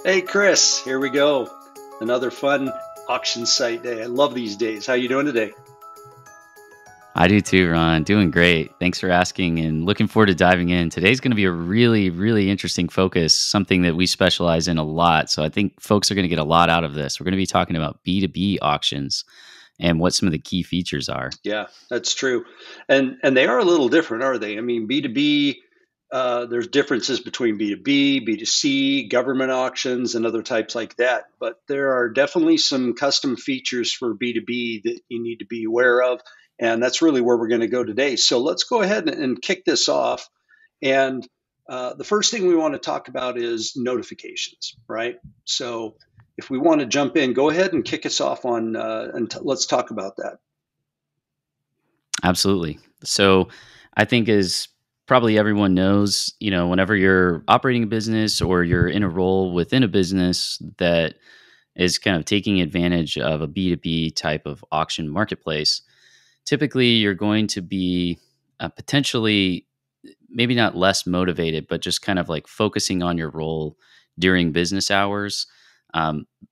Hey Chris, here we go. Another fun auction site day. I love these days. How you doing today? I do too, Ron. Doing great. Thanks for asking and looking forward to diving in. Today's going to be a really, really interesting focus, something that we specialize in a lot. So I think folks are going to get a lot out of this. We're going to be talking about B2B auctions and what some of the key features are. Yeah, that's true. And they are a little different, are they? I mean, B2B, there's differences between B2B, B2C, government auctions, and other types like that. But there are definitely some custom features for B2B that you need to be aware of. And that's really where we're going to go today. So let's go ahead and kick this off. And the first thing we want to talk about is notifications, right? So if we want to jump in, go ahead and kick us off on, and let's talk about that. Absolutely. So I think as probably everyone knows, whenever you're operating a business or you're in a role within a business that is kind of taking advantage of a B2B type of auction marketplace, typically you're going to be potentially maybe not less motivated, but just kind of like focusing on your role during business hours,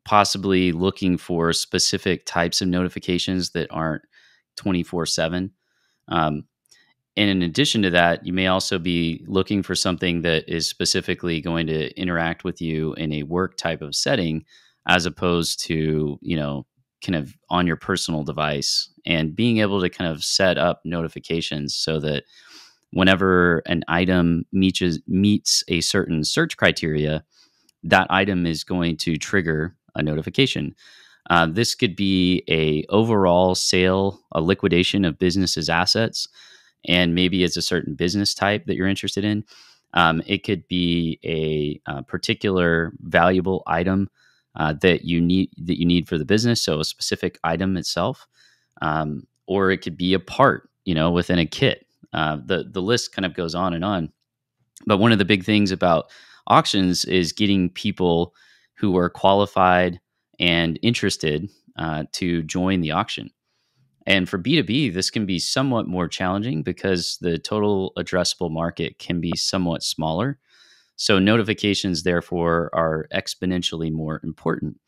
possibly looking for specific types of notifications that aren't 24/7. Um, and in addition to that, you may also be looking for something that is specifically going to interact with you in a work type of setting, as opposed to, kind of on your personal device, and being able to kind of set up notifications so that whenever an item meets a certain search criteria, that item is going to trigger a notification. This could be a overall sale, a liquidation of business's assets, and maybe it's a certain business type that you're interested in. It could be a particular valuable item that you need for the business, so a specific item itself, or it could be a part, within a kit. The list kind of goes on and on. But one of the big things about auctions is getting people who are qualified and interested to join the auction. And for B2B, this can be somewhat more challenging because the total addressable market can be somewhat smaller. So notifications, therefore, are exponentially more important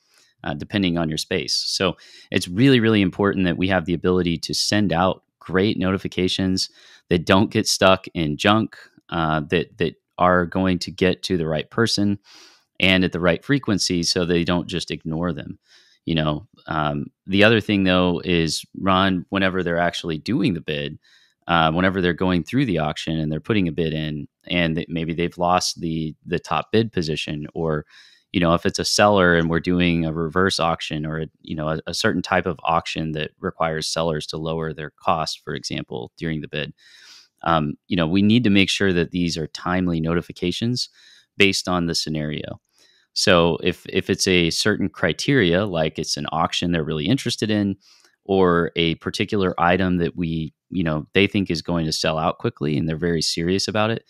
depending on your space. So it's really, really important that we have the ability to send out great notifications that don't get stuck in junk, that are going to get to the right person and at the right frequency, so they don't just ignore them. The other thing though is, Ron, whenever they're actually doing the bid, whenever they're going through the auction and they're putting a bid in, and maybe they've lost the top bid position, or if it's a seller and we're doing a reverse auction, or a certain type of auction that requires sellers to lower their cost, for example, during the bid, we need to make sure that these are timely notifications based on the scenario. So if it's a certain criteria, like it's an auction they're really interested in, or a particular item that they think is going to sell out quickly and they're very serious about it,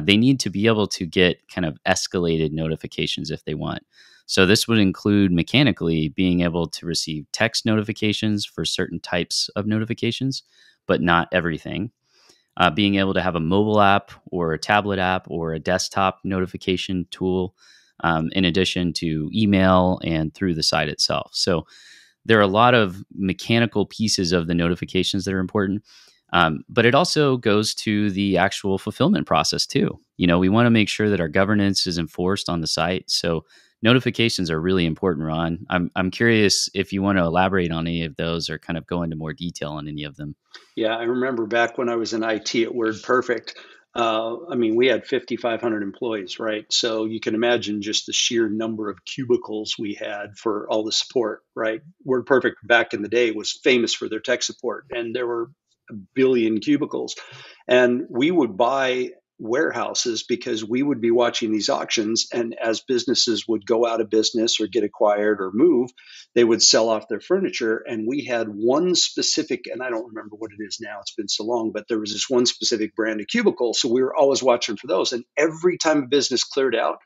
they need to be able to get kind of escalated notifications if they want. So this would include mechanically being able to receive text notifications for certain types of notifications, but not everything. Being able to have a mobile app or a tablet app or a desktop notification tool, in addition to email and through the site itself. So there are a lot of mechanical pieces of the notifications that are important, but it also goes to the actual fulfillment process too. We want to make sure that our governance is enforced on the site. So notifications are really important, Ron. I'm curious if you want to elaborate on any of those or kind of go into more detail on any of them. Yeah, I remember back when I was in IT at WordPerfect. I mean, we had 5,500 employees, right? So you can imagine just the sheer number of cubicles we had for all the support, right? WordPerfect back in the day was famous for their tech support, and there were a billion cubicles. And we would buy warehouses because we would be watching these auctions. And as businesses would go out of business or get acquired or move, they would sell off their furniture. And we had one specific, and I don't remember what it is now, it's been so long, but there was this one specific brand of cubicle. So we were always watching for those. And every time a business cleared out,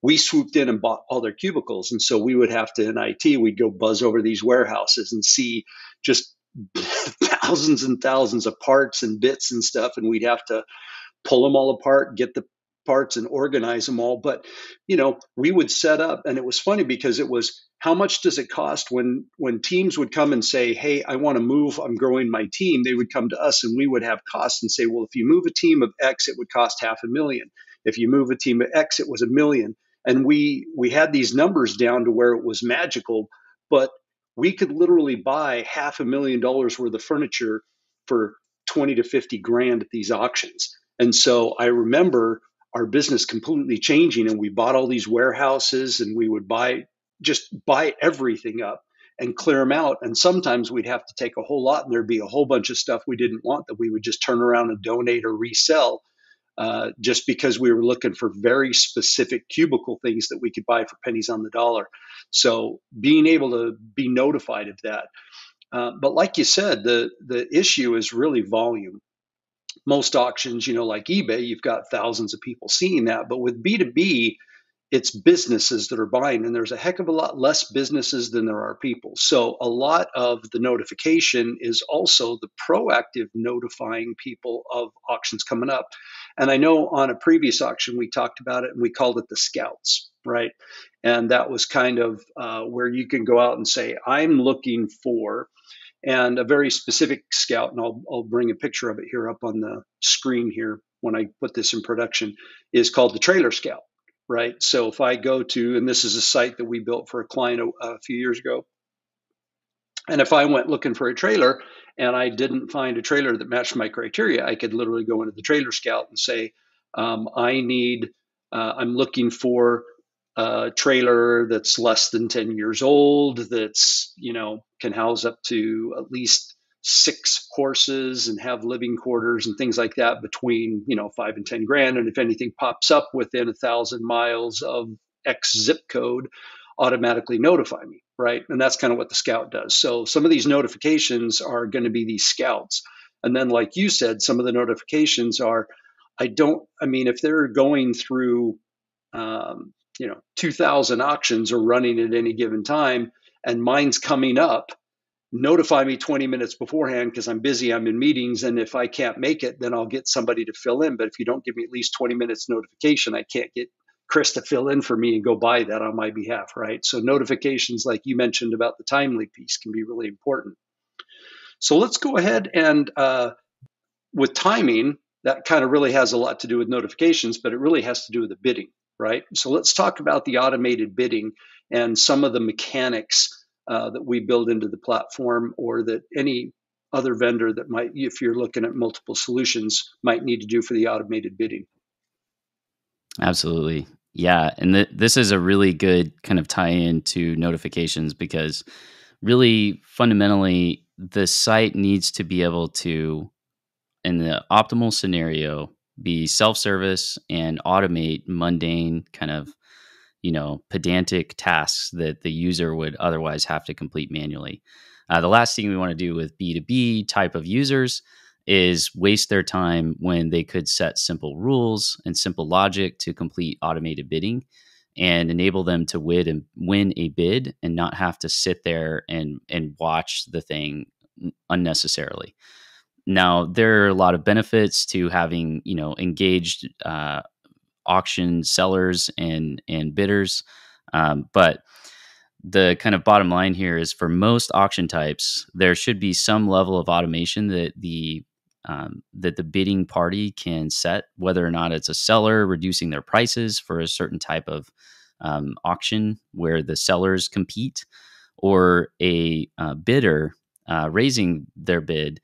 we swooped in and bought all their cubicles. And so we would have to, in IT, we'd go buzz over these warehouses and see just thousands and thousands of parts and bits and stuff. And we'd have to pull them all apart, get the parts and organize them all. But we would set up, and it was funny because it was, how much does it cost when teams would come and say, hey, I want to move, I'm growing my team. They would come to us and we would have costs and say, well, if you move a team of X, it would cost $500,000. If you move a team of X, it was $1 million. And we had these numbers down to where it was magical, but we could literally buy $500,000 worth of furniture for 20 to 50 grand at these auctions. And so I remember our business completely changing, and we bought all these warehouses, and we would just buy everything up and clear them out. And sometimes we'd have to take a whole lot, and there'd be a whole bunch of stuff we didn't want that we would just turn around and donate or resell, just because we were looking for very specific cubicle things that we could buy for pennies on the dollar. So being able to be notified of that. But like you said, the issue is really volume. Most auctions, like eBay, you've got thousands of people seeing that. But with B2B, it's businesses that are buying, and there's a heck of a lot less businesses than there are people. So a lot of the notification is also the proactive notifying people of auctions coming up. And I know on a previous auction, we talked about it and we called it the scouts, right? And that was kind of where you can go out and say, I'm looking for, and a very specific scout, and I'll bring a picture of it here up on the screen here when I put this in production, is called the trailer scout. Right. So if I go to, and this is a site that we built for a client a few years ago, and if I went looking for a trailer and I didn't find a trailer that matched my criteria, I could literally go into the trailer scout and say, I'm looking for a trailer that's less than 10 years old, that's, can house up to at least 6 horses and have living quarters and things like that between 5 and 10 grand. And if anything pops up within 1,000 miles of X zip code, automatically notify me, right? And that's kind of what the scout does. So some of these notifications are going to be these scouts. And then, like you said, some of the notifications are, if they're going through 2,000 auctions or running at any given time, and mine's coming up, notify me 20 minutes beforehand because I'm busy, I'm in meetings, and if I can't make it, then I'll get somebody to fill in. But if you don't give me at least 20 minutes notification, I can't get Chris to fill in for me and go buy that on my behalf, right? So notifications, like you mentioned about the timely piece, can be really important. So let's go ahead and with timing, that kind of really has a lot to do with notifications, but it really has to do with the bidding, right? So let's talk about the automated bidding and some of the mechanics that we build into the platform, or that any other vendor that might, if you're looking at multiple solutions, might need to do for the automated bidding. Absolutely. Yeah. And this is a really good kind of tie in to notifications, because really fundamentally, the site needs to be able to, in the optimal scenario, be self-service and automate mundane kind of, pedantic tasks that the user would otherwise have to complete manually. The last thing we want to do with B2B type of users is waste their time when they could set simple rules and simple logic to complete automated bidding and enable them to win a bid and not have to sit there and watch the thing unnecessarily. Now, there are a lot of benefits to having, engaged auction sellers and bidders, but the kind of bottom line here is, for most auction types, there should be some level of automation that the bidding party can set, whether or not it's a seller reducing their prices for a certain type of auction where the sellers compete, or a bidder raising their bid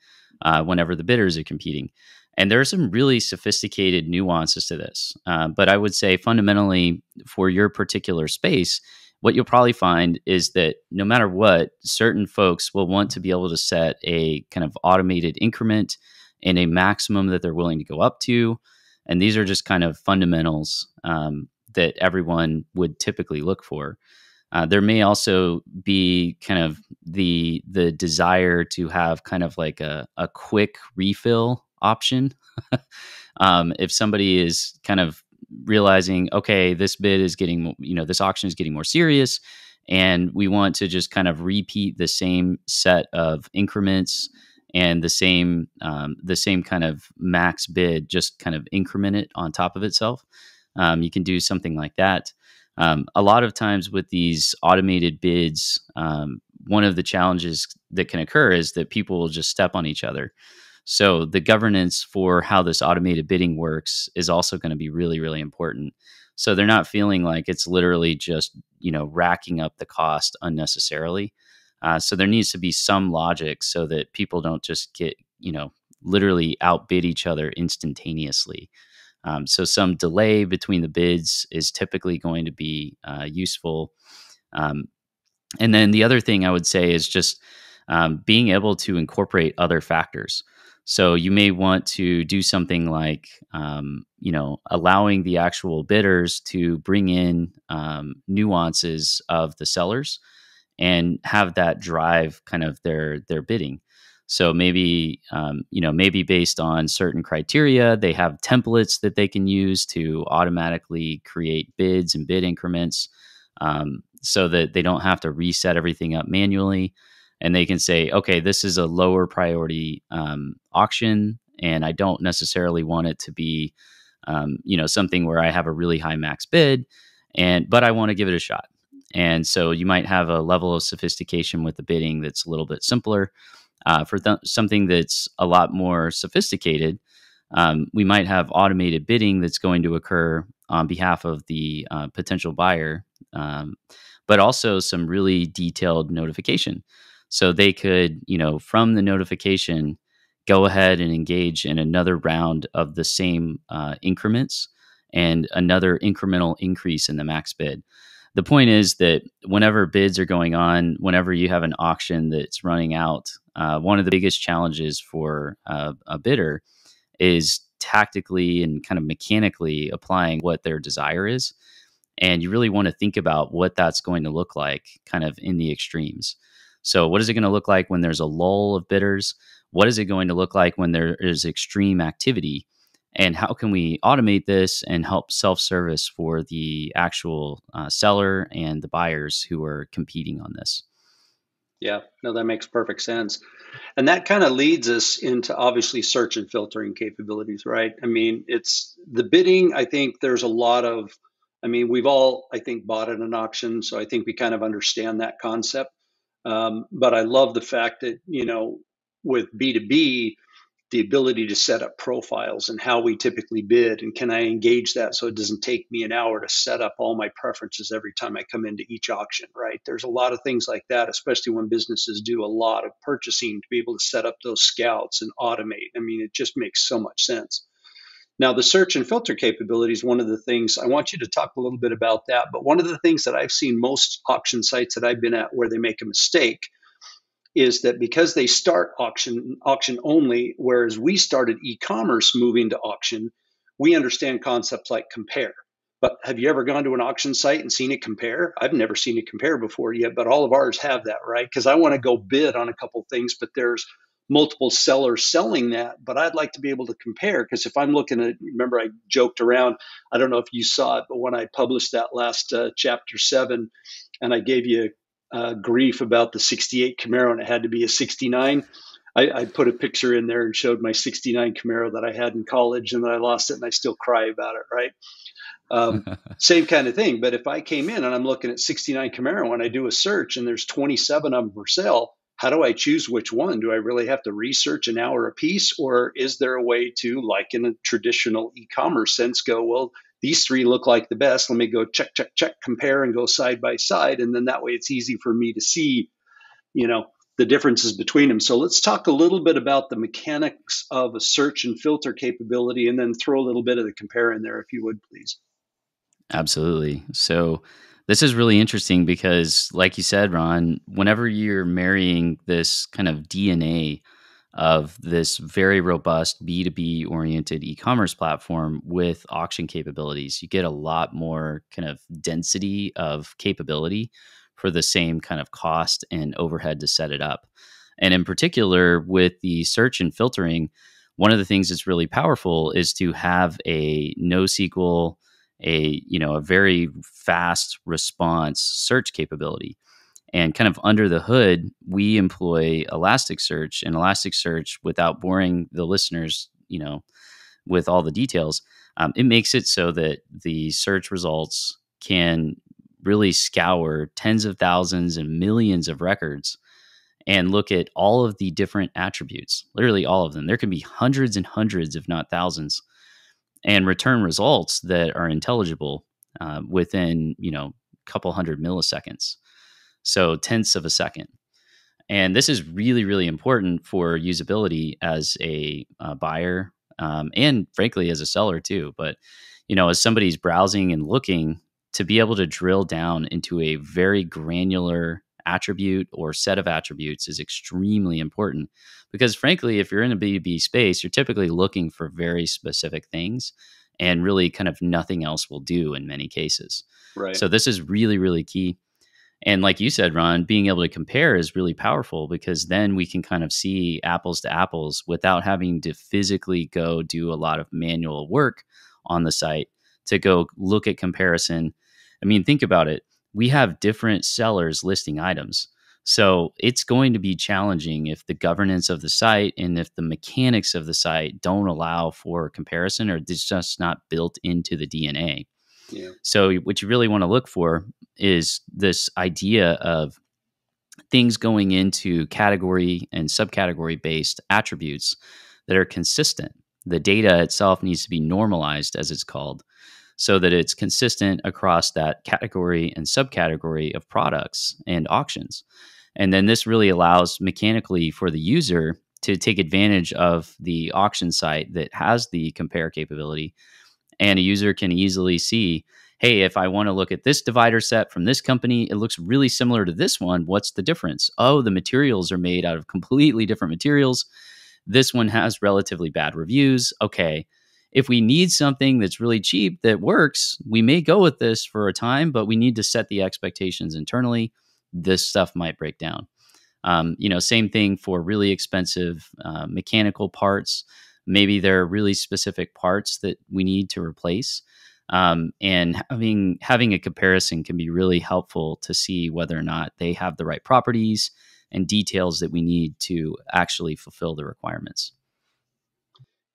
whenever the bidders are competing. And there are some really sophisticated nuances to this. But I would say fundamentally, for your particular space, what you'll probably find is that no matter what, certain folks will want to be able to set a kind of automated increment and a maximum that they're willing to go up to. And these are just kind of fundamentals that everyone would typically look for. There may also be kind of the desire to have kind of like a quick refill option. If somebody is kind of realizing, okay, this bid is getting, this auction is getting more serious, and we want to just kind of repeat the same set of increments and the same kind of max bid, just kind of increment it on top of itself. You can do something like that. A lot of times with these automated bids, one of the challenges that can occur is that people will just step on each other. So the governance for how this automated bidding works is also going to be really, really important. So they're not feeling like it's literally just, racking up the cost unnecessarily. So there needs to be some logic so that people don't just get, literally outbid each other instantaneously. So some delay between the bids is typically going to be useful. Um, and then the other thing I would say is just being able to incorporate other factors. So you may want to do something like, allowing the actual bidders to bring in nuances of the sellers and have that drive kind of their bidding. So maybe maybe based on certain criteria, they have templates that they can use to automatically create bids and bid increments, so that they don't have to reset everything up manually. And they can say, okay, this is a lower priority auction, and I don't necessarily want it to be, something where I have a really high max bid, but I want to give it a shot. And so you might have a level of sophistication with the bidding that's a little bit simpler. For something that's a lot more sophisticated, we might have automated bidding that's going to occur on behalf of the potential buyer, but also some really detailed notification. So they could, from the notification, go ahead and engage in another round of the same increments and another incremental increase in the max bid. The point is that whenever bids are going on, whenever you have an auction that's running out, one of the biggest challenges for a bidder is tactically and kind of mechanically applying what their desire is. And you really want to think about what that's going to look like kind of in the extremes. So what is it going to look like when there's a lull of bidders? What is it going to look like when there is extreme activity? And how can we automate this and help self-service for the actual seller and the buyers who are competing on this? Yeah, no, that makes perfect sense. And that kind of leads us into obviously search and filtering capabilities, right? I mean, it's the bidding. I think there's a lot of, I mean, we've all, I think, bought at an auction. So I think we kind of understand that concept. But I love the fact that, with B2B, the ability to set up profiles and how we typically bid, and can I engage that so it doesn't take me an hour to set up all my preferences every time I come into each auction, right? There's a lot of things like that, especially when businesses do a lot of purchasing, to be able to set up those scouts and automate. I mean, it just makes so much sense. Now, the search and filter capabilities, one of the things I want you to talk a little bit about that, but one of the things that I've seen most auction sites that I've been at where they make a mistake is that because they start auction only, whereas we started e-commerce moving to auction, we understand concepts like compare. But have you ever gone to an auction site and seen it compare? I've never seen it compare before yet, but all of ours have that, right? Because I want to go bid on a couple things, but there's multiple sellers selling that. But I'd like to be able to compare, because if I'm looking at, remember I joked around, I don't know if you saw it, but when I published that last chapter 7, and I gave you grief about the 68 Camaro and it had to be a 69. I put a picture in there and showed my 69 Camaro that I had in college and then I lost it, and I still cry about it, right? Same kind of thing. But if I came in and I'm looking at 69 Camaro and I do a search and there's 27 of them for sale, how do I choose which one? Do I really have to research an hour a piece? Or is there a way to, like in a traditional e-commerce sense, go, well, these 3 look like the best. Let me go check, check, check, compare, and go side by side. And then that way it's easy for me to see, the differences between them. So let's talk a little bit about the mechanics of a search and filter capability, and then throw a little bit of the compare in there, if you would, please. Absolutely. So this is really interesting because, like you said, Ron, whenever you're marrying this kind of DNA of this very robust B2B oriented e-commerce platform with auction capabilities, you get a lot more kind of density of capability for the same kind of cost and overhead to set it up. And in particular, with the search and filtering, one of the things that's really powerful is to have a NoSQL, a very fast response search capability. And kind of under the hood, we employ Elasticsearch, and Elasticsearch, without boring the listeners, with all the details, it makes it so that the search results can really scour tens of thousands and millions of records and look at all of the different attributes, literally all of them. There can be hundreds and hundreds, if not thousands, and return results that are intelligible within, a couple hundred milliseconds. So tenths of a second. And this is really, really important for usability as a buyer, and frankly, as a seller too. But, as somebody's browsing and looking, to be able to drill down into a very granular attribute or set of attributes is extremely important, because frankly, if you're in a B2B space, you're typically looking for very specific things, and really kind of nothing else will do in many cases. Right. So this is really, really key. And like you said, Ron, being able to compare is really powerful, because then we can kind of see apples to apples without having to physically go do a lot of manual work on the site to go look at comparison. I mean, think about it. We have different sellers listing items. So it's going to be challenging if the governance of the site and if the mechanics of the site don't allow for comparison, or it's just not built into the DNA. Yeah. So what you really want to look for is this idea of things going into category and subcategory based attributes that are consistent. The data itself needs to be normalized, as it's called, so that it's consistent across that category and subcategory of products and auctions. And then this really allows mechanically for the user to take advantage of the auction site that has the compare capability. And a user can easily see, hey, if I want to look at this divider set from this company, it looks really similar to this one. What's the difference? Oh, the materials are made out of completely different materials. This one has relatively bad reviews. Okay, if we need something that's really cheap that works, we may go with this for a time, but we need to set the expectations internally. This stuff might break down. Same thing for really expensive mechanical parts. Maybe there are really specific parts that we need to replace. And having a comparison can be really helpful to see whether or not they have the right properties and details that we need to actually fulfill the requirements.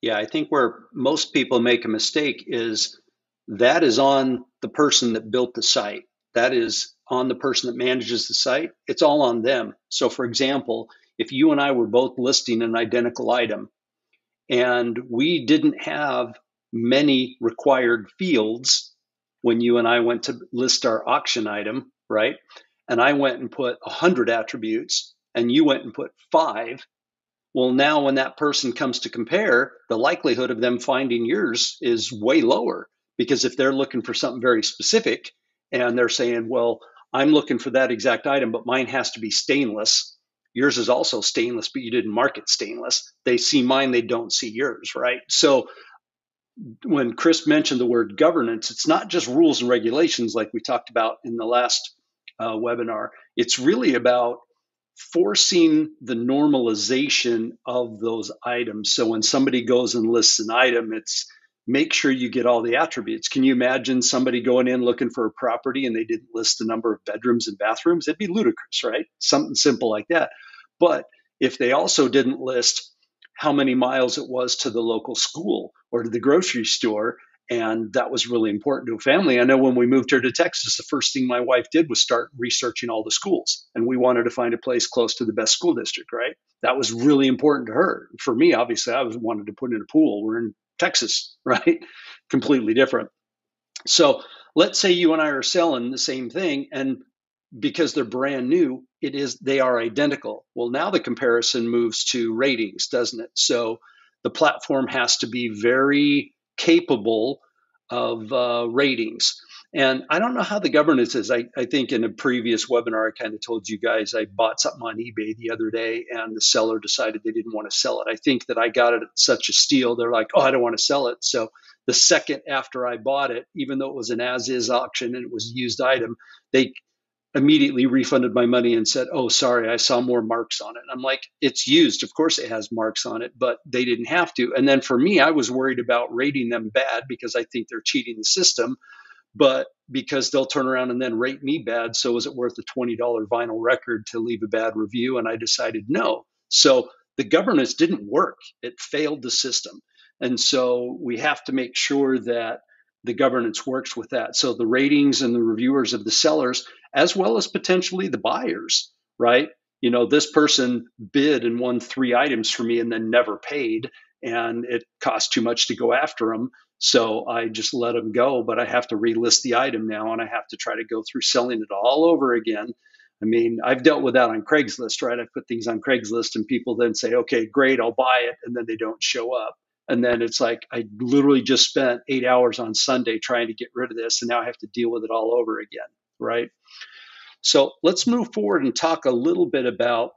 Yeah, I think where most people make a mistake is that is on the person that built the site. That is on the person that manages the site. It's all on them. So, for example, if you and I were both listing an identical item and we didn't have many required fields when you and I went to list our auction item, right? And I went and put 100 attributes and you went and put 5. Well, now when that person comes to compare, the likelihood of them finding yours is way lower, because if they're looking for something very specific and they're saying, well, I'm looking for that exact item, but mine has to be stainless. Yours is also stainless, but you didn't mark it stainless. They see mine, they don't see yours, right? So when Chris mentioned the word governance, it's not just rules and regulations like we talked about in the last webinar. It's really about forcing the normalization of those items. So when somebody goes and lists an item, it's make sure you get all the attributes. Can you imagine somebody going in looking for a property and they didn't list the number of bedrooms and bathrooms? It'd be ludicrous, right? Something simple like that. But if they also didn't list how many miles it was to the local school or to the grocery store, and that was really important to a family. I know when we moved here to Texas, the first thing my wife did was start researching all the schools. And we wanted to find a place close to the best school district, right? That was really important to her. For me, obviously, wanted to put in a pool. We're in Texas, right? Completely different. So let's say you and I are selling the same thing, and because they're brand new, they are identical. Well, now the comparison moves to ratings, doesn't it? So the platform has to be very capable of ratings. And I don't know how the governance is. I think in a previous webinar, I kind of told you guys I bought something on eBay the other day and the seller decided they didn't want to sell it. I think that I got it at such a steal. They're like, oh, I don't want to sell it. So the second after I bought it, even though it was an as-is auction and it was a used item, they immediately refunded my money and said, oh, sorry, I saw more marks on it. And I'm like, it's used. Of course it has marks on it, but they didn't have to. And then for me, I was worried about rating them bad because I think they're cheating the system. but because they'll turn around and then rate me bad. So is it worth a $20 vinyl record to leave a bad review? And I decided no. So the governance didn't work. It failed the system. And so we have to make sure that the governance works with that. So the ratings and the reviewers of the sellers, as well as potentially the buyers, right? This person bid and won 3 items for me and then never paid, and it cost too much to go after them. So I just let them go, but I have to relist the item now, and I have to try to go through selling it all over again. I mean, I've dealt with that on Craigslist, right? I put things on Craigslist and people then say, okay, great, I'll buy it. And then they don't show up. And then it's like, I literally just spent 8 hours on Sunday trying to get rid of this. And now I have to deal with it all over again, right? So let's move forward and talk a little bit about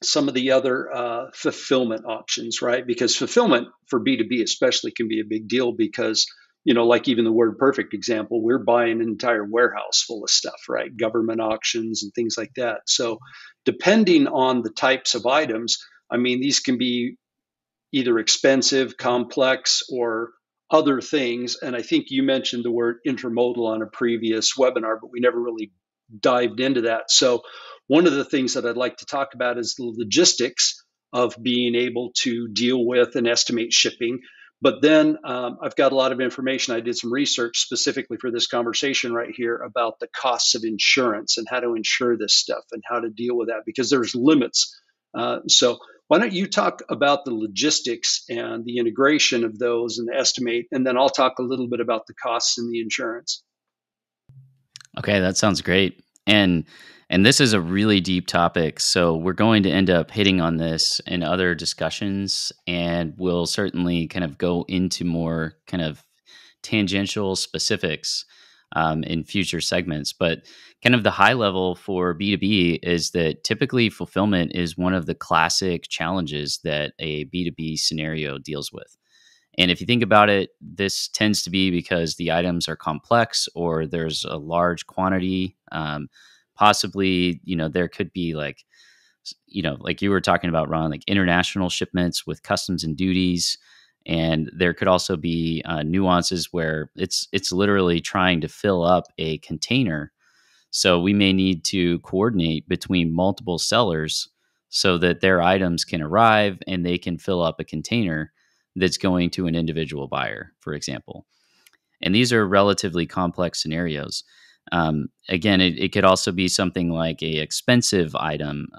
some of the other fulfillment options, right? Because fulfillment for B2B especially can be a big deal because, like even the Word Perfect example, we're buying an entire warehouse full of stuff, right? Government auctions and things like that. So depending on the types of items, I mean, these can be either expensive, complex, or other things. And I think you mentioned the word intermodal on a previous webinar, but we never really dived into that. So one of the things that I'd like to talk about is the logistics of being able to deal with and estimate shipping. But then I've got a lot of information. I did some research specifically for this conversation right here about the costs of insurance and how to insure this stuff and how to deal with that because there's limits. So why don't you talk about the logistics and the integration of those and the estimate, and then I'll talk a little bit about the costs and the insurance. Okay, that sounds great. And this is a really deep topic, so we're going to end up hitting on this in other discussions, and we'll certainly kind of go into more kind of tangential specifics in future segments. But kind of the high level for B2B is that typically fulfillment is one of the classic challenges that a B2B scenario deals with. And if you think about it, this tends to be because the items are complex or there's a large quantity. Possibly, there could be like you were talking about, Ron, like international shipments with customs and duties. And there could also be nuances where it's literally trying to fill up a container. So we may need to coordinate between multiple sellers so that their items can arrive and they can fill up a container that's going to an individual buyer, for example. And these are relatively complex scenarios. Again, it could also be something like a expensive item,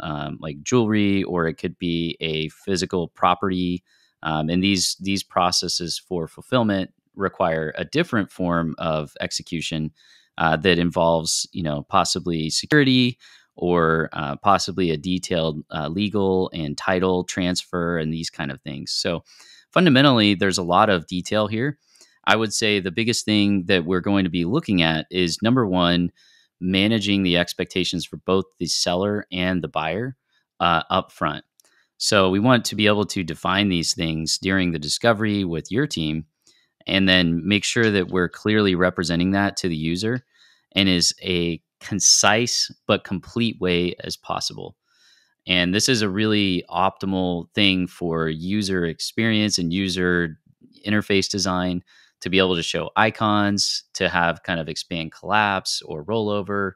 like jewelry, or it could be a physical property. And these processes for fulfillment require a different form of execution that involves, possibly security or possibly a detailed legal and title transfer and these kind of things. So fundamentally, there's a lot of detail here. I would say the biggest thing that we're going to be looking at is, number one, managing the expectations for both the seller and the buyer up front. So we want to be able to define these things during the discovery with your team and then make sure that we're clearly representing that to the user and is a concise but complete way as possible. And this is a really optimal thing for user experience and user interface design, to be able to show icons, to have kind of expand collapse or rollover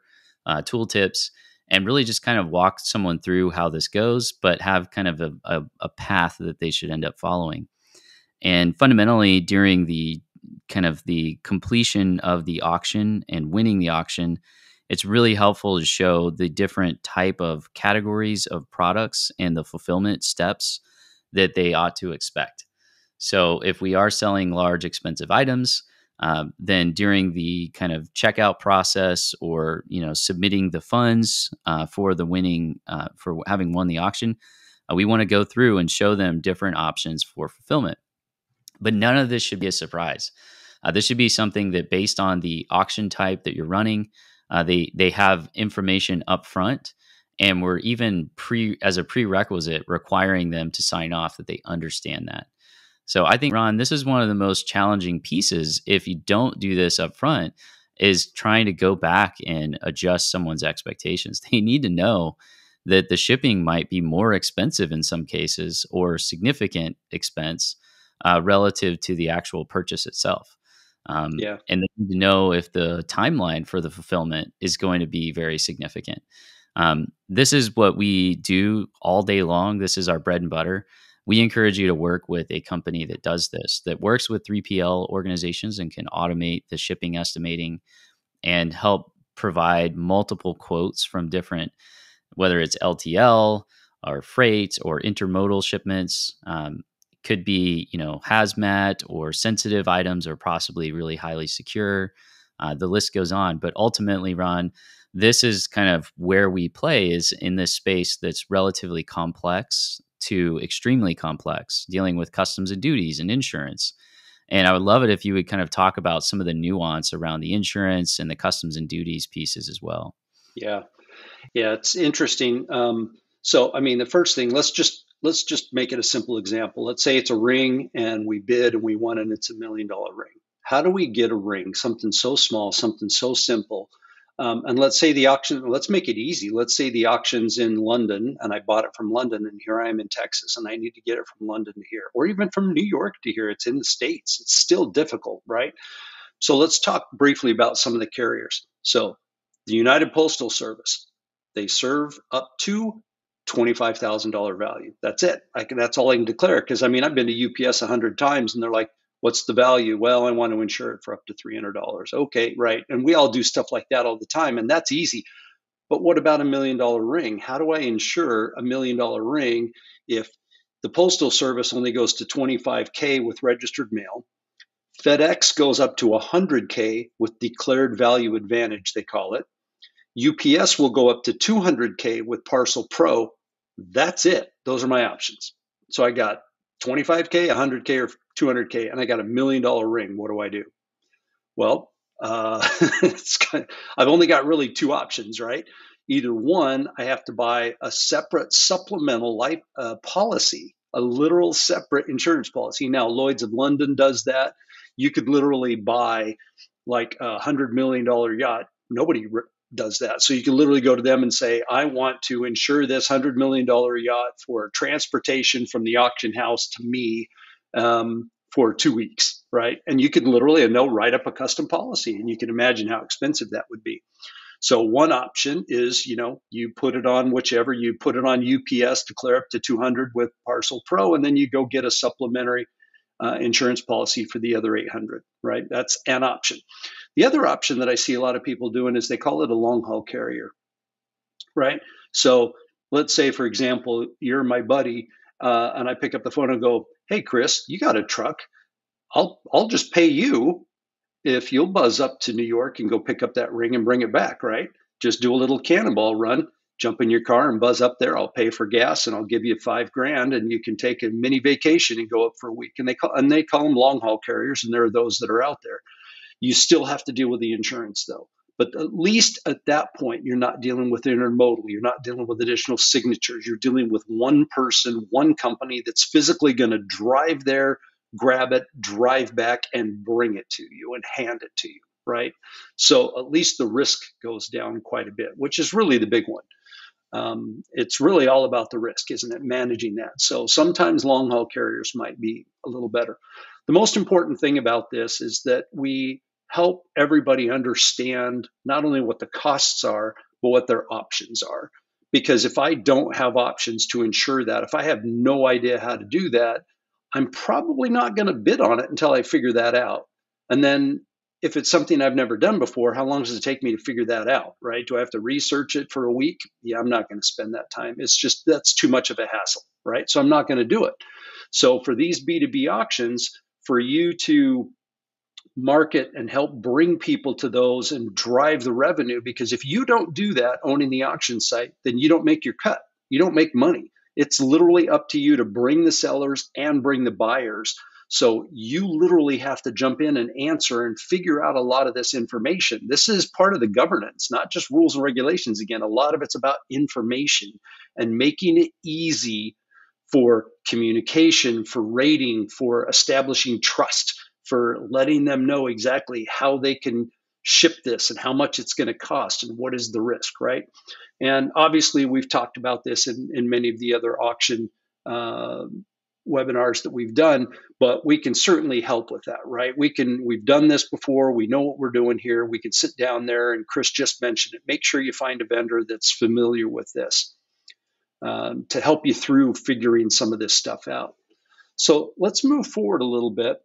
tooltips, and really just kind of walk someone through how this goes, but have kind of a path that they should end up following. And fundamentally, during the kind of the completion of the auction and winning the auction, it's really helpful to show the different type of categories of products and the fulfillment steps that they ought to expect. So if we are selling large, expensive items, then during the kind of checkout process or, submitting the funds for the winning, for having won the auction, we want to go through and show them different options for fulfillment. But none of this should be a surprise. This should be something that, based on the auction type that you're running, they have information up front, and we're even as a prerequisite requiring them to sign off that they understand that. So I think, Ron, this is one of the most challenging pieces if you don't do this up front, is trying to go back and adjust someone's expectations. They need to know that the shipping might be more expensive in some cases, or significant expense relative to the actual purchase itself. Yeah. And they need to know if the timeline for the fulfillment is going to be very significant. This is what we do all day long. This is our bread and butter. We encourage you to work with a company that does this, that works with 3PL organizations and can automate the shipping estimating and help provide multiple quotes from different, whether it's LTL or freight or intermodal shipments. Could be, hazmat or sensitive items or possibly really highly secure. The list goes on. But ultimately, Ron, this is kind of where we play, is in this space that's relatively complex to extremely complex, dealing with customs and duties and insurance. And I would love it if you would kind of talk about some of the nuance around the insurance and the customs and duties pieces as well. Yeah. Yeah, it's interesting. So, I mean, the first thing, let's just make it a simple example. Let's say it's a ring, and we bid and we won, and it's $1 million ring. How do we get a ring? Something so small, something so simple. And let's say the auction. Let's make it easy. Let's say the auction's in London, and I bought it from London, and here I am in Texas, and I need to get it from London to here, or even from New York to here. It's in the States. It's still difficult, right? So let's talk briefly about some of the carriers. So the United Postal Service, they serve up to $25,000 value. That's it. That's all I can declare. Because I mean, I've been to UPS 100 times, and they're like, "What's the value?" Well, I want to insure it for up to $300. Okay, right. And we all do stuff like that all the time, and that's easy. But what about $1 million ring? How do I insure $1 million ring if the Postal Service only goes to 25K with registered mail? FedEx goes up to 100K with declared value advantage, they call it. UPS will go up to 200K with Parcel Pro. That's it. Those are my options. So I got 25K, 100K, or 200K, and I got $1 million ring. What do I do? Well, I've only got really two options, right? Either one, I have to buy a separate supplemental life policy, a literal separate insurance policy. Now, Lloyd's of London does that. You could literally buy like $100 million yacht. Nobody does that. So you can literally go to them and say, I want to insure this $100 million yacht for transportation from the auction house to me for 2 weeks, right? And you could literally, and they'll write up a custom policy, and you can imagine how expensive that would be. So one option is, you put it on whichever, you put it on UPS, declare up to 200 with Parcel Pro, and then you go get a supplementary insurance policy for the other 800, right? That's an option. The other option that I see a lot of people doing is they call it a long haul carrier, right? So let's say, for example, you're my buddy, and I pick up the phone and go, "Hey, Chris, you got a truck? I'll just pay you if you'll buzz up to New York and go pick up that ring and bring it back, right? Just do a little cannonball run, jump in your car and buzz up there. I'll pay for gas and I'll give you $5,000, and you can take a mini vacation and go up for a week." And they call them long haul carriers, and there are those that are out there. You still have to deal with the insurance though. But at least at that point, you're not dealing with intermodal. You're not dealing with additional signatures. You're dealing with one person, one company that's physically going to drive there, grab it, drive back, and bring it to you and hand it to you, right? So at least the risk goes down quite a bit, which is really the big one. It's really all about the risk, isn't it? Managing that. So sometimes long haul carriers might be a little better. The most important thing about this is that we help everybody understand not only what the costs are, but what their options are. Because if I don't have options to ensure that, if I have no idea how to do that, I'm probably not going to bid on it until I figure that out. And then if it's something I've never done before, how long does it take me to figure that out, right? Do I have to research it for a week? Yeah, I'm not going to spend that time. It's just, that's too much of a hassle, right? So I'm not going to do it. So for these B2B auctions, for you to market and help bring people to those and drive the revenue, because if you don't do that owning the auction site, then you don't make your cut. You don't make money. It's literally up to you to bring the sellers and bring the buyers. So you literally have to jump in and answer and figure out a lot of this information. This is part of the governance, not just rules and regulations. Again, a lot of it's about information and making it easy for communication, for rating, for establishing trust, for letting them know exactly how they can ship this and how much it's going to cost and what is the risk, right? And obviously, we've talked about this in many of the other auction webinars that we've done, but we can certainly help with that, right? We've done this before. We know what we're doing here. We can sit down there, and Chris just mentioned it. Make sure you find a vendor that's familiar with this to help you through figuring some of this stuff out. So let's move forward a little bit,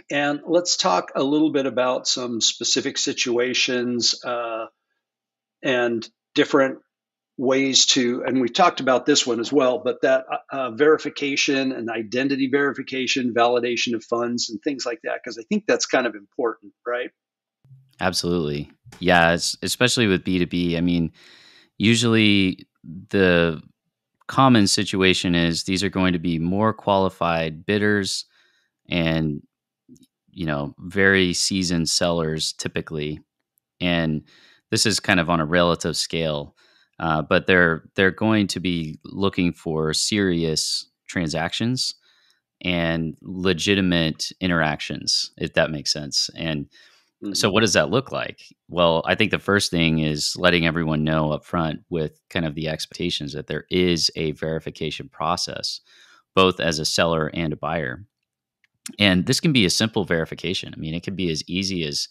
and let's talk a little bit about some specific situations and different ways to, and we talked about this one as well, but that verification and identity verification, validation of funds and things like that, because I think that's kind of important, right? Absolutely. Yeah, especially with B2B. I mean, usually the common situation is these are going to be more qualified bidders and, very seasoned sellers typically. And this is kind of on a relative scale, but they're going to be looking for serious transactions and legitimate interactions, if that makes sense. And so, Mm-hmm. what does that look like? Well, I think the first thing is letting everyone know up front with kind of the expectations that there is a verification process, both as a seller and a buyer. And this can be a simple verification. I mean, it can be as easy as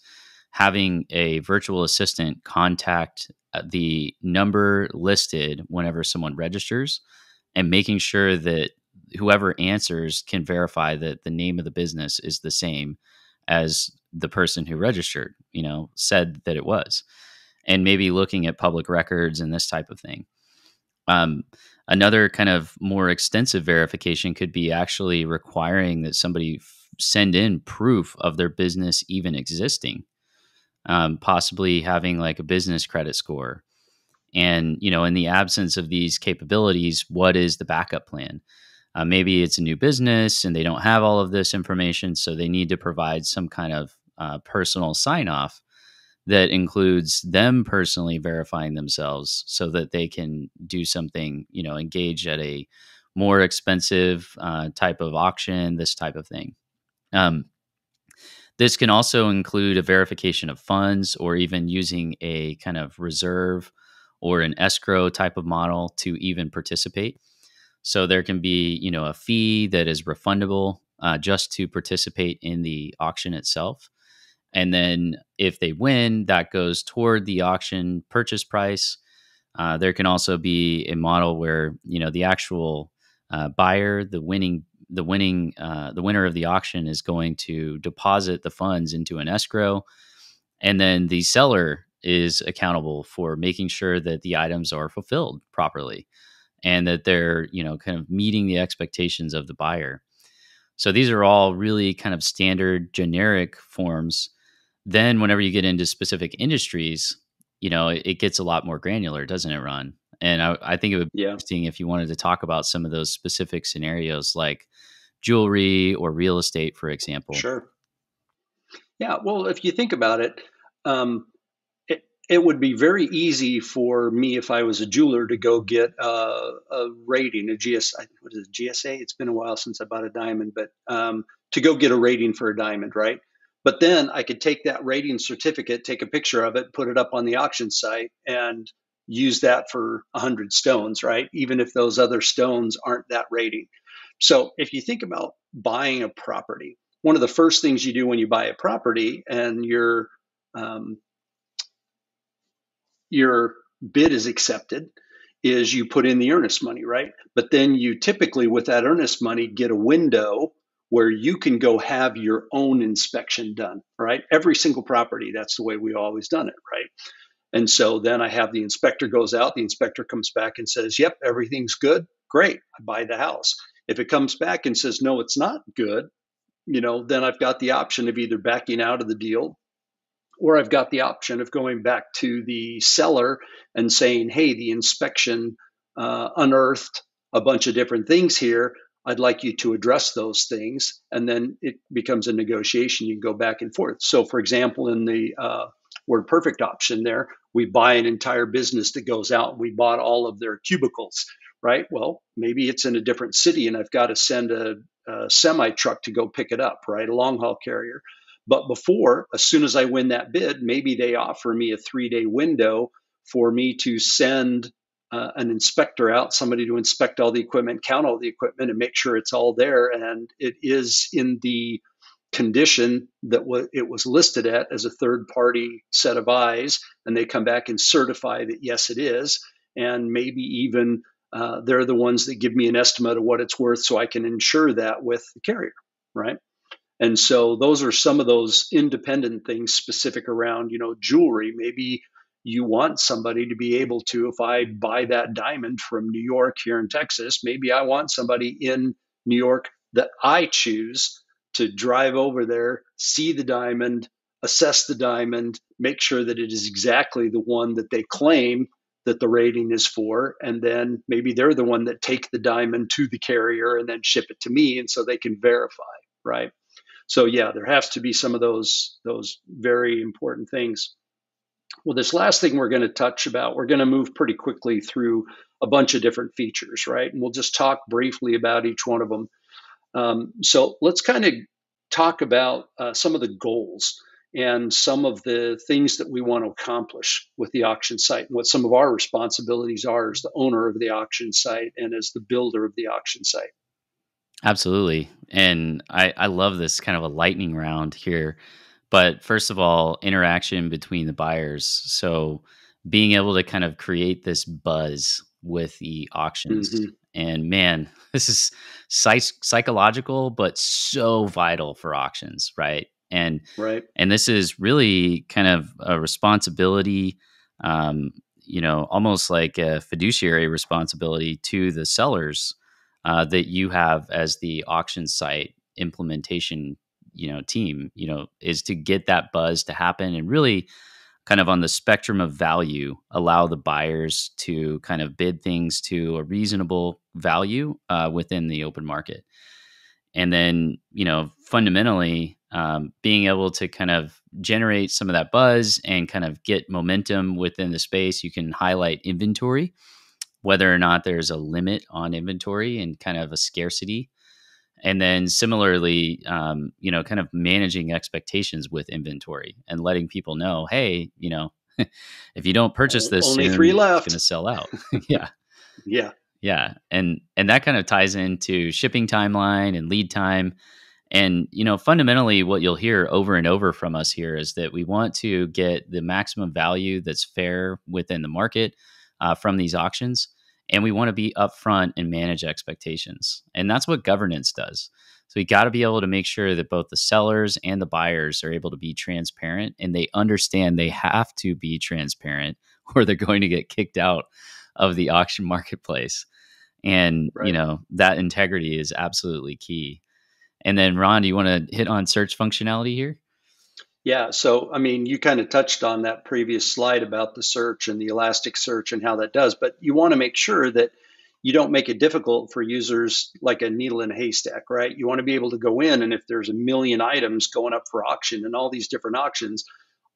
having a virtual assistant contact the number listed whenever someone registers and making sure that whoever answers can verify that the name of the business is the same as the person who registered, said that it was. And maybe looking at public records and this type of thing. Um, Another kind of more extensive verification could be actually requiring that somebody send in proof of their business even existing, possibly having like a business credit score. And, in the absence of these capabilities, what is the backup plan? Maybe it's a new business and they don't have all of this information, so they need to provide some kind of personal sign off that includes them personally verifying themselves so that they can do something, engage at a more expensive type of auction, this type of thing. Um, this can also include a verification of funds or even using a kind of reserve or an escrow type of model to even participate. So there can be, a fee that is refundable just to participate in the auction itself. And then if they win, that goes toward the auction purchase price. There can also be a model where the actual buyer, the winner of the auction, is going to deposit the funds into an escrow, and then the seller is accountable for making sure that the items are fulfilled properly and that they're kind of meeting the expectations of the buyer. So these are all really kind of standard generic forms. Then whenever you get into specific industries, it gets a lot more granular, doesn't it, Ron? And I think it would be Yeah, interesting if you wanted to talk about some of those specific scenarios like jewelry or real estate, for example. sure. Yeah, well, if you think about it, um, it would be very easy for me if I was a jeweler to go get a rating, a GS, what is it, GSA? It's been a while since I bought a diamond, but to go get a rating for a diamond, right? But then I could take that rating certificate, take a picture of it, put it up on the auction site, and use that for 100 stones, right? Even if those other stones aren't that rating. So if you think about buying a property, one of the first things you do when you buy a property and um, your bid is accepted is you put in the earnest money, right? But then you typically, with that earnest money, get a window where you can go have your own inspection done, right? Every single property, that's the way we always done it, right? And so then I have the inspector goes out, the inspector comes back and says, yep, everything's good. Great. I buy the house. If it comes back and says, no, it's not good, then I've got the option of either backing out of the deal, or I've got the option of going back to the seller and saying, hey, the inspection unearthed a bunch of different things here. I'd like you to address those things. And then it becomes a negotiation. You can go back and forth. So, for example, in the Word Perfect option there, we buy an entire business that goes out and we bought all of their cubicles, right? Well, maybe it's in a different city and I've got to send a semi truck to go pick it up, right? A long haul carrier. But before, as soon as I win that bid, maybe they offer me a 3-day window for me to send an inspector out, somebody to inspect all the equipment, count all the equipment, and make sure it's all there and it is in the condition that it was listed at as a third party set of eyes, and they come back and certify that yes, it is, and maybe even they're the ones that give me an estimate of what it's worth, so I can insure that with the carrier, right? And so those are some of those independent things specific around, jewelry. Maybe you want somebody to be able to, if I buy that diamond from New York here in Texas, maybe I want somebody in New York that I choose to drive over there, see the diamond, assess the diamond, make sure that it is exactly the one that they claim that the rating is for, and then maybe they're the one that take the diamond to the carrier and then ship it to me, and so they can verify, right? So yeah, there has to be some of those very important things. Well, this last thing we're going to touch about, we're going to move pretty quickly through a bunch of different features, right? And we'll just talk briefly about each one of them. So let's kind of talk about some of the goals and some of the things that we want to accomplish with the auction site and what some of our responsibilities are as the owner of the auction site and as the builder of the auction site. Absolutely. And I love this kind of a lightning round here. But first of all, interaction between the buyers. So being able to kind of create this buzz with the auctions. Mm-hmm. And man, this is psychological, but so vital for auctions, right? Right. And this is really kind of a responsibility, almost like a fiduciary responsibility to the sellers that you have as the auction site implementation team, is to get that buzz to happen and really kind of on the spectrum of value, allow the buyers to kind of bid things to a reasonable value within the open market. And then, fundamentally, being able to kind of generate some of that buzz and kind of get momentum within the space. You can highlight inventory, whether or not there's a limit on inventory and kind of a scarcity. And then similarly, kind of managing expectations with inventory and letting people know, hey, if you don't purchase this Only three soon, it's going left. to sell out. Yeah. Yeah. Yeah. And that kind of ties into shipping timeline and lead time. And, fundamentally what you'll hear over and over from us here is that we want to get the maximum value that's fair within the market from these auctions. And we want to be upfront and manage expectations. And that's what governance does. So we got to be able to make sure that both the sellers and the buyers are able to be transparent and they understand they have to be transparent or they're going to get kicked out of the auction marketplace. And, Right. that integrity is absolutely key. And then Ron, do you want to hit on search functionality here? Yeah. So, I mean, you kind of touched on that previous slide about the search and the elastic search and how that does, but you want to make sure that you don't make it difficult for users like a needle in a haystack, right? You want to be able to go in and if there's a million items going up for auction and all these different auctions,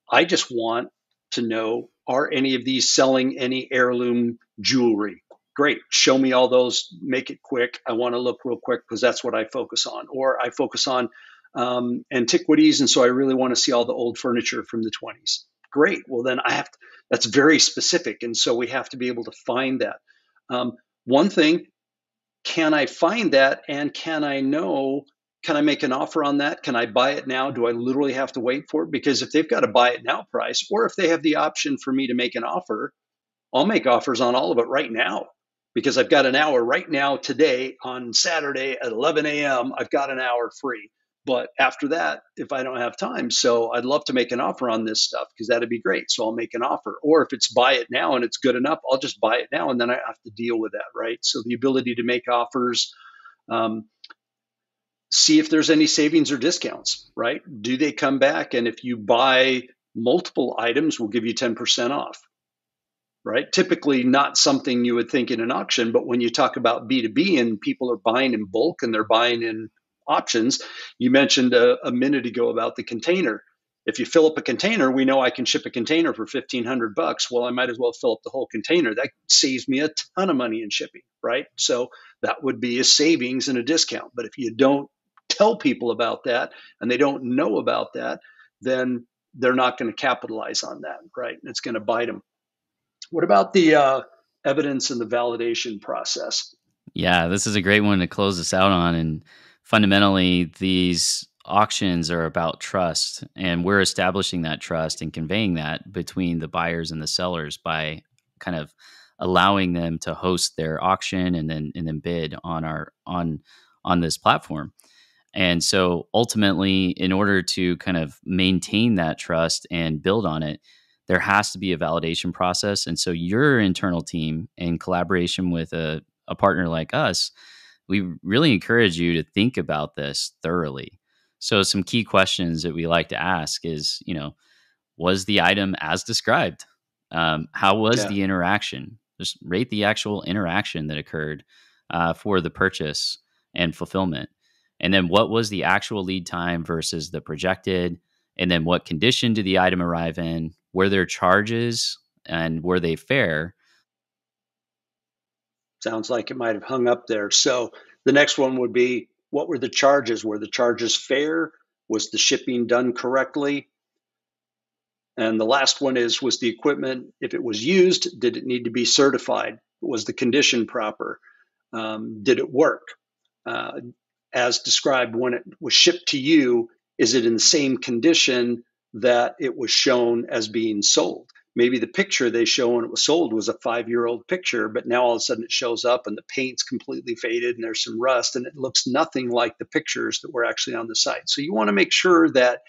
I just want to know, are any of these selling any heirloom jewelry? Great. Show me all those. Make it quick. I want to look real quick because that's what I focus on. Or I focus on antiquities. And so I really want to see all the old furniture from the 20s. Great. Well, then that's very specific. And so we have to be able to find that. One thing, can I find that and can I make an offer on that? Can I buy it now? Do I literally have to wait for it? Because if they've got a buy it now price, or if they have the option for me to make an offer, I'll make offers on all of it right now because I've got an hour right now today on Saturday at 11 a.m. I've got an hour free. But after that, if I don't have time, so I'd love to make an offer on this stuff because that'd be great. So I'll make an offer. Or if it's buy it now and it's good enough, I'll just buy it now and then I have to deal with that, right? So the ability to make offers, um, see if there's any savings or discounts, right? Do they come back? And if you buy multiple items, we'll give you 10% off, right? Typically not something you would think in an auction, but when you talk about B2B and people are buying in bulk and they're buying in options, you mentioned a minute ago about the container. If you fill up a container, we know I can ship a container for $1,500. Well, I might as well fill up the whole container. That saves me a ton of money in shipping, right? So that would be a savings and a discount. But if you don't tell people about that and they don't know about that, then they're not going to capitalize on that, right? It's going to bite them. What about the evidence and the validation process. Yeah, this is a great one to close us out on. And fundamentally, these auctions are about trust, and we're establishing that trust and conveying that between the buyers and the sellers by kind of allowing them to host their auction and then bid on on this platform. And so ultimately, in order to kind of maintain that trust and build on it, there has to be a validation process. And so your internal team, in collaboration with a partner like us, we really encourage you to think about this thoroughly. So some key questions that we like to ask is, was the item as described? How was Yeah. the interaction? Just rate the actual interaction that occurred for the purchase and fulfillment. And then what was the actual lead time versus the projected? And then what condition did the item arrive in? Were there charges and were they fair? Sounds like it might have hung up there. So the next one would be, what were the charges? Were the charges fair? Was the shipping done correctly? And the last one is, was the equipment, if it was used, did it need to be certified? Was the condition proper? Did it work? Uh, as described, when it was shipped to you, is it in the same condition that it was shown as being sold? Maybe the picture they show when it was sold was a 5-year-old picture, but now all of a sudden it shows up and the paint's completely faded and there's some rust and it looks nothing like the pictures that were actually on the site. So you want to make sure that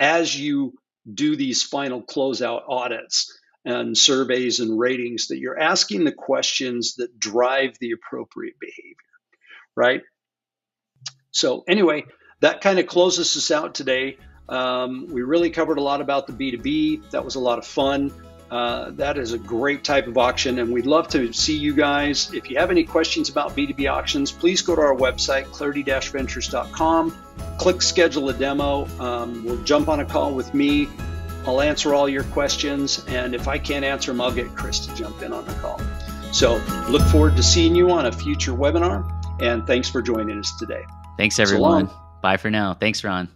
as you do these final closeout audits and surveys and ratings, that you're asking the questions that drive the appropriate behavior, right? So anyway, that kind of closes us out today. We really covered a lot about the B2B. That was a lot of fun. That is a great type of auction, and we'd love to see you guys. If you have any questions about B2B auctions, please go to our website, clarity-ventures.com. Click schedule a demo. We'll jump on a call with me. I'll answer all your questions, and if I can't answer them, I'll get Chris to jump in on the call. So look forward to seeing you on a future webinar, and thanks for joining us today. Thanks, everyone. Bye for now. Thanks, Ron.